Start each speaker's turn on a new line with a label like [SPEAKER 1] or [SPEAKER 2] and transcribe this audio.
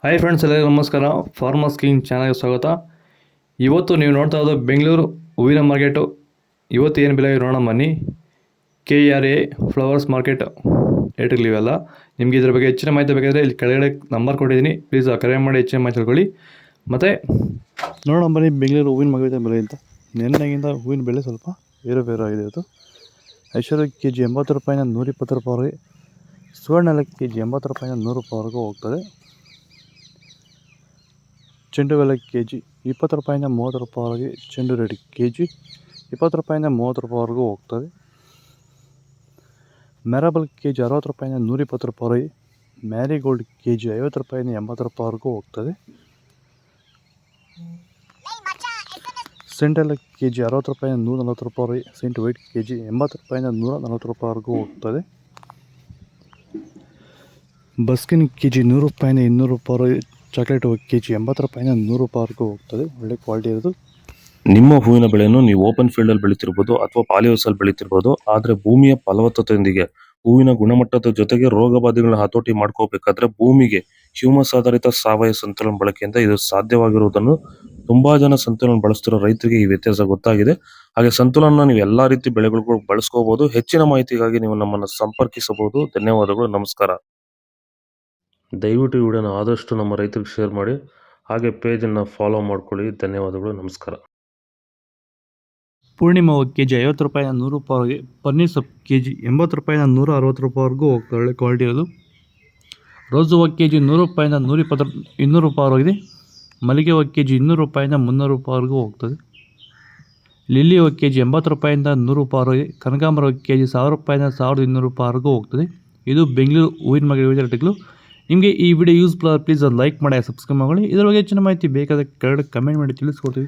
[SPEAKER 1] Hi friends, ಎಲ್ಲರಿಗೂ ನಮಸ್ಕಾರ. Farmers king ಚಾನಲ್ಗೆ ಸ್ವಾಗತ. ಇವತ್ತು ನೀವು ನೋಡ್ತಾ ಇರೋದು ಬೆಂಗಳೂರು ಹೂವಿನ ಮಾರ್ಕೆಟು. ಇವತ್ತು ಏನು ಬೆಲೆ ನೋಡೋಣ ಬನ್ನಿ. KRA ಫ್ಲವರ್ಸ್ ಮಾರ್ಕೆಟ್ ರೇಟ್ಗಳಿವೆಲ್ಲ. ನಿಮಗೆ ಇದ್ರ ಬಗ್ಗೆ ಹೆಚ್ಚಿನ ಮಾಹಿತಿ ಬೇಕಾದರೆ ಇಲ್ಲಿ ಕೆಳಗಡೆ ನಂಬರ್ ಕೊಟ್ಟಿದ್ದೀನಿ, ಪ್ಲೀಸ್ ಕರೆ ಮಾಡಿ ಹೆಚ್ಚಿನ ಮಾಹಿತಿ ತಿಳ್ಕೊಳ್ಳಿ. ಮತ್ತು ನೋಡೋಣ ಬನ್ನಿ ಬೆಂಗಳೂರು ಹೂವಿನ ಮಾರ್ಕೆಟ್ ಬೆಲೆ ಅಂತ. ನಿನ್ನೆಗಿಂತ ಹೂವಿನ ಬೆಲೆ ಸ್ವಲ್ಪ ಏರುಪೇರು ಆಗಿದೆ. ಇವತ್ತು ಐಶ್ವರ್ಯ KG 80 ರೂಪಾಯಿನ 120 ರೂಪಾಯಿವರೆಗೆ, ಸುವರ್ಣ KG 80 ರೂಪಾಯಿನ 100 ರೂಪಾಯಿವರೆಗೂ ಹೋಗ್ತದೆ. ಚೆಂಡು ಬೆಲೆ KG 20 ರೂಪಾಯಿನ 30 ರೂಪಾಯಿವರೆಗೆ, ಚೆಂಡು ರೆಡ್ KG 20 ರೂಪಾಯಿನ 30 ರೂಪಾಯಿವರೆಗೂ ಹೋಗ್ತದೆ. ಮ್ಯಾರಬಲ್ KG 60 ರೂಪಾಯಿನ 120 ರೂಪಾಯಿವರೆಗೆ, ಮ್ಯಾರಿಗೋಲ್ಡ್ KG 50 ರೂಪಾಯಿನ 80 ರೂಪಾಯಿವರೆಗೂ ಹೋಗ್ತದೆ. ಸೆಂಟ್ ಎಲ್ಲ KG 60 ರೂಪಾಯಿನ 140 ರೂಪಾಯಿವರೆಗೆ, ಸೆಂಟ್ ವೈಟ್ KG 80 ರೂಪಾಯಿನ 140 ರೂಪಾಯಿವರೆಗೂ ಹೋಗ್ತದೆ. ಬಸ್ಕಿನ್ KG 100 ರೂಪಾಯಿನ 200 ರೂಪಾಯಿವರೆಗೆ, ಚಾಕ್ಲೇಟ್ KG 80 ರೂಪಾಯಿನ 100 ರೂಪಾಯಿವರೆಗೂ ಹೋಗ್ತದೆ. ಒಳ್ಳೆ ಕ್ವಾಲಿಟಿ ಇರೋದು.
[SPEAKER 2] ನಿಮ್ಮ ಹೂವಿನ ಬೆಳೆಯನ್ನು ನೀವು ಓಪನ್ ಫೀಲ್ಡಲ್ಲಿ ಬೆಳೀತಿರ್ಬೋದು ಅಥವಾ ಪಾಲಿ ಹೌಸಲ್ಲಿ ಬೆಳೀತಿರ್ಬೋದು. ಆದರೆ ಭೂಮಿಯ ಫಲವತ್ತತೆಯೊಂದಿಗೆ ಹೂವಿನ ಗುಣಮಟ್ಟದ ಜೊತೆಗೆ ರೋಗ ಬಾಧೆಗಳನ್ನ ಹತೋಟಿ ಮಾಡ್ಕೋಬೇಕಾದ್ರೆ ಭೂಮಿಗೆ ಹ್ಯೂಮಸ್ ಆಧಾರಿತ ಸಾವಯವ ಸಂತುಲನ ಬಳಕೆಯಿಂದ ಇದು ಸಾಧ್ಯವಾಗಿರುವುದನ್ನು ತುಂಬಾ ಜನ ಸಂತುಲನ ಬಳಸ್ತಿರೋ ರೈತರಿಗೆ ಈ ವ್ಯತ್ಯಾಸ ಗೊತ್ತಾಗಿದೆ. ಹಾಗೆ ಸಂತುಲನ ನೀವು ಎಲ್ಲಾ ರೀತಿ ಬೆಳೆಗಳಿಗೂ ಬಳಸ್ಕೋಬಹುದು. ಹೆಚ್ಚಿನ ಮಾಹಿತಿಗಾಗಿ ನೀವು ನಮ್ಮನ್ನು ಸಂಪರ್ಕಿಸಬಹುದು. ಧನ್ಯವಾದಗಳು, ನಮಸ್ಕಾರ. ದಯವಿಟ್ಟು ಈ ವಿಡಿಯೋನ ಆದಷ್ಟು ನಮ್ಮ ರೈತರಿಗೆ ಶೇರ್ ಮಾಡಿ, ಹಾಗೆ ಪೇಜನ್ನು ಫಾಲೋ ಮಾಡ್ಕೊಳ್ಳಿ. ಧನ್ಯವಾದಗಳು, ನಮಸ್ಕಾರ.
[SPEAKER 1] ಪೂರ್ಣಿಮಾ KG 50 ರೂಪಾಯಿನ 100 ರೂಪಾಯಿವರೆಗೆ, ಪನ್ನೀರ್ ಸೊಪ್ಪು KG 80 ರೂಪಾಯಿನ 160 ರೂಪಾಯಿವರೆಗೂ ಹೋಗ್ತದೆ. ಒಳ್ಳೆ ಕ್ವಾಲಿಟಿ ಇರೋದು. ರೋಸು ಹೂವು KG 100 ರೂಪಾಯಿನ 200 ರೂಪಾಯಿವರೆಗಿದೆ. ಮಲ್ಲಿಗೆ ಹೂವು KG 200 ರೂಪಾಯಿನ 300 ರೂಪಾಯಿವರೆಗೂ ಹೋಗ್ತದೆ. ಲಿಲ್ಲಿ ಹೂವು KG 80 ರೂಪಾಯಿಂದ 100 ರೂಪಾಯಿವರೆಗೆ, ಕನಕಾಂಬರ ಹೂವು KG 1000 ರೂಪಾಯಿನ 1200 ರೂಪಾಯಿವರೆಗೂ ಹೋಗ್ತದೆ. ಇದು ಬೆಂಗಳೂರು ಹೂವಿನ ಮಾರ್ಕೆಟ್ ರೇಟ್ಗಳು. ನಿಮಗೆ ಈ ವಿಡಿಯೋ ಯೂಸ್ಫುಲ್ ಆದರೆ ಪ್ಲೀಸ್ ಲೈಕ್ ಮಾಡಿ, ಸಬ್ಸ್ಕ್ರೈಬ್ ಮಾಡಿ. ಇದರ ಬಗ್ಗೆ ಹೆಚ್ಚಿನ ಮಾಹಿತಿ ಬೇಕಾದರೆ ಕೆಳಗಡೆ ಕಮೆಂಟ್ ಮಾಡಿ ತಿಳಿಸ್ಕೊಡ್ತೀವಿ.